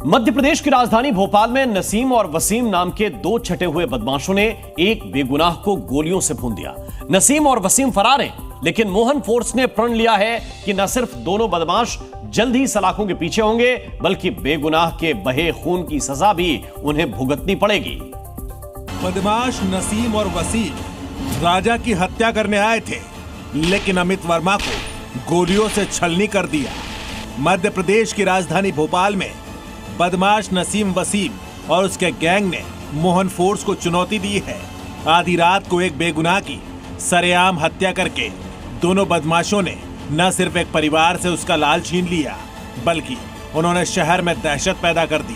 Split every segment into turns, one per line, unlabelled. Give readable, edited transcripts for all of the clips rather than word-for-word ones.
मध्य प्रदेश की राजधानी भोपाल में नसीम और वसीम नाम के दो छटे हुए बदमाशों ने एक बेगुनाह को गोलियों से भून दिया। नसीम और वसीम फरार हैं, लेकिन मोहन फोर्स ने प्रण लिया है कि न सिर्फ दोनों बदमाश जल्द ही सलाखों के पीछे होंगे, बल्कि बेगुनाह के बहे खून की सजा भी उन्हें भुगतनी पड़ेगी।
बदमाश नसीम और वसीम राजा की हत्या करने आए थे, लेकिन अमित वर्मा को गोलियों से छलनी कर दिया। मध्य प्रदेश की राजधानी भोपाल में बदमाश नसीम वसीम और उसके गैंग ने मोहन फोर्स को चुनौती दी है। आधी रात को एक बेगुनाह की सरेआम हत्या करके दोनों बदमाशों ने न सिर्फ एक परिवार से उसका लाल छीन लिया, बल्कि उन्होंने शहर में दहशत पैदा कर दी।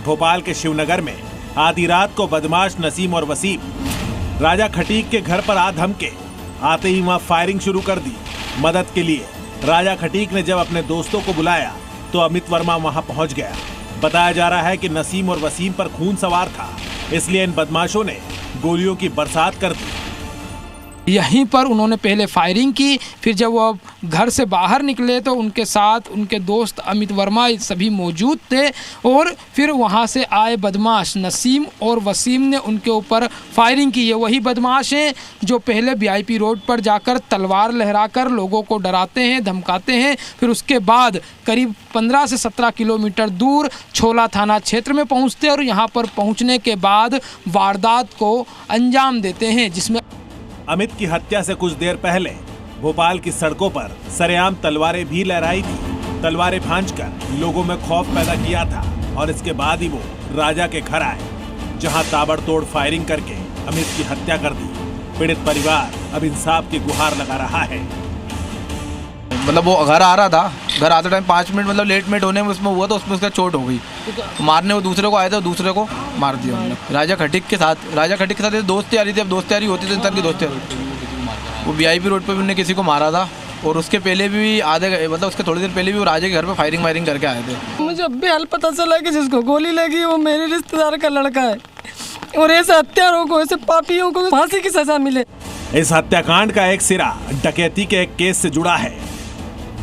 भोपाल के शिवनगर में आधी रात को बदमाश नसीम और वसीम राजा खटीक के घर पर आ धमके। आते ही वहां फायरिंग शुरू कर दी। मदद के लिए राजा खटीक ने जब अपने दोस्तों को बुलाया तो अमित वर्मा वहां पहुंच गया। बताया जा रहा है कि नसीम और वसीम पर खून सवार था, इसलिए इन बदमाशों ने गोलियों की बरसात कर दी।
यहीं पर उन्होंने पहले फायरिंग की, फिर जब वो घर से बाहर निकले तो उनके साथ उनके दोस्त अमित वर्मा सभी मौजूद थे और फिर वहां से आए बदमाश नसीम और वसीम ने उनके ऊपर फायरिंग की। ये वही बदमाश हैं जो पहले वीआईपी रोड पर जाकर तलवार लहराकर लोगों को डराते हैं, धमकाते हैं, फिर उसके बाद करीब 15 से 17 किलोमीटर दूर छोला थाना क्षेत्र में पहुँचते और यहाँ पर पहुँचने के बाद वारदात को अंजाम देते हैं, जिसमें
अमित की हत्या से कुछ देर पहले भोपाल की सड़कों पर सरेआम तलवारें भी लहराई थी। तलवारें भांजकर लोगों में खौफ पैदा किया था और इसके बाद ही वो राजा के घर आए, जहां ताबड़तोड़ फायरिंग करके अमित की हत्या कर दी। पीड़ित परिवार अब इंसाफ की गुहार लगा रहा है।
मतलब वो घर आ रहा था, घर आते टाइम 5 मिनट मतलब लेट होने में उसमें हुआ तो उसमें उसका चोट हो गई। मारने वो दूसरे को आए थे, दूसरे को मार दिया हमने। राजा खटीक के साथ ये दोस्ती आ रही थी। अब दोस्ती आ रही होती तो इंसान की दोस्ती वो वीआईपी रोड पर भी उन्होंने किसी को मारा था और उसके पहले भी मतलब उसके थोड़ी देर पहले भी वो राजा के घर पे फायरिंग करके आए थे।
मुझे अब भी हाल पता चला कि जिसको गोली लगी वो मेरे रिश्तेदार का लड़का है और ऐसे हत्यारों को, ऐसे पापियों को फांसी की सजा मिले।
इस हत्याकांड का एक सिरा डकैती के एक केस से जुड़ा है,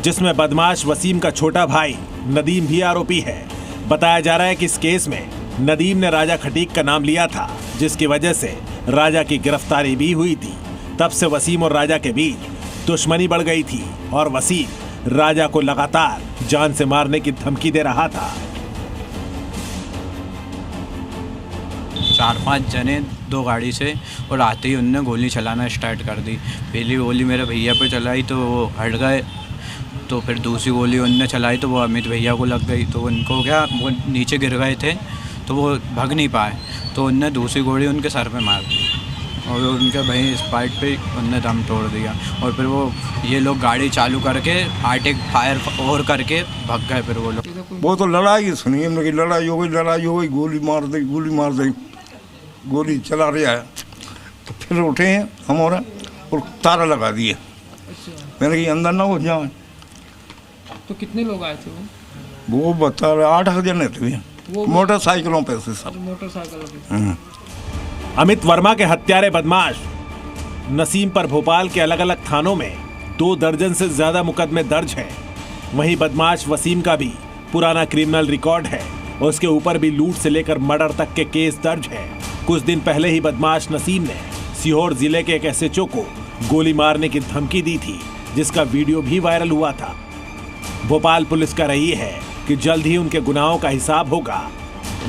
जिसमें बदमाश वसीम का छोटा भाई नदीम भी आरोपी है। बताया जा रहा है कि इस केस में नदीम ने राजा खटीक का नाम लिया था, जिसकी वजह से राजा की गिरफ्तारी भी हुई थी। तब से वसीम और राजा के बीच दुश्मनी बढ़ गई थी और वसीम राजा को लगातार जान से मारने की धमकी दे रहा था।
4-5 जने 2 गाड़ी से और आते ही उनने गोली चलाना स्टार्ट कर दी। पहली गोली मेरे भैया पे चलाई तो वो हट गए, तो फिर दूसरी गोली उनने चलाई तो वो अमित भैया को लग गई। तो उनको क्या, वो नीचे गिर गए थे तो वो भाग नहीं पाए, तो उनने दूसरी गोली उनके सर पे मार दी और उनके भाई स्पाइट पे उनने दम तोड़ दिया। और फिर ये लोग गाड़ी चालू करके आटे फायर और करके भाग गए। फिर वो
तो लड़ाई सुनी हमने कि लड़ाई हो गई, गोली मार दी, गोली चला रहा है। तो फिर उठे हैं हम और ताला लगा दिए। मैंने कि अंदर ना हो जाए।
तो कितने लोग आए थे
वो बता रहे 8 जने थे, मोटरसाइकिलों पे से सब।
अमित वर्मा के हत्यारे बदमाश नसीम पर भोपाल के अलग अलग थानों में 2 दर्जन से ज्यादा मुकदमे दर्ज हैं। वहीं बदमाश वसीम का भी पुराना क्रिमिनल रिकॉर्ड है। उसके ऊपर भी लूट से लेकर मर्डर तक के केस दर्ज हैं। कुछ दिन पहले ही बदमाश नसीम ने सीहोर जिले के एक एसएचओ को गोली मारने की धमकी दी थी, जिसका वीडियो भी वायरल हुआ था। भोपाल पुलिस कह रही है कि जल्द ही उनके गुनाहों का हिसाब होगा।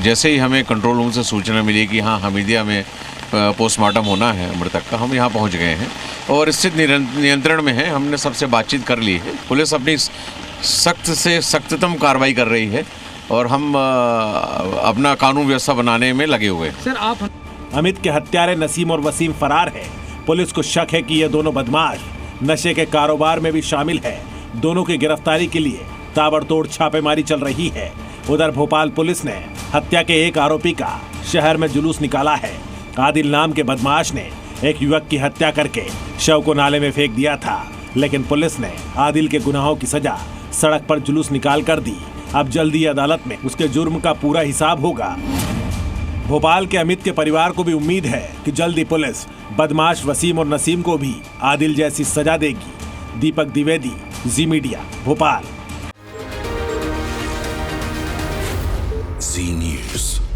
जैसे ही हमें कंट्रोल रूम से सूचना मिली कि हाँ हमीदिया में पोस्टमार्टम होना है मृतक का, हम यहाँ पहुँच गए हैं और स्थिति नियंत्रण में है। हमने सबसे बातचीत कर ली है। पुलिस अपनी सख्त से सख्ततम कार्रवाई कर रही है और हम अपना कानून व्यवस्था बनाने में लगे हुए हैं।
सर, आप
अमित के हत्यारे नसीम और वसीम फरार है। पुलिस को शक है कि ये दोनों बदमाश नशे के कारोबार में भी शामिल है। दोनों की गिरफ्तारी के लिए ताबड़तोड़ छापेमारी चल रही है। उधर भोपाल पुलिस ने हत्या के एक आरोपी का शहर में जुलूस निकाला है। आदिल नाम के बदमाश ने एक युवक की हत्या करके शव को नाले में फेंक दिया था, लेकिन पुलिस ने आदिल के गुनाहों की सजा सड़क पर जुलूस निकाल कर दी। अब जल्दी अदालत में उसके जुर्म का पूरा हिसाब होगा। भोपाल के अमित के परिवार को भी उम्मीद है कि जल्दी पुलिस बदमाश वसीम और नसीम को भी आदिल जैसी सजा देगी। दीपक द्विवेदी, जी मीडिया, भोपाल।
जी न्यूज़।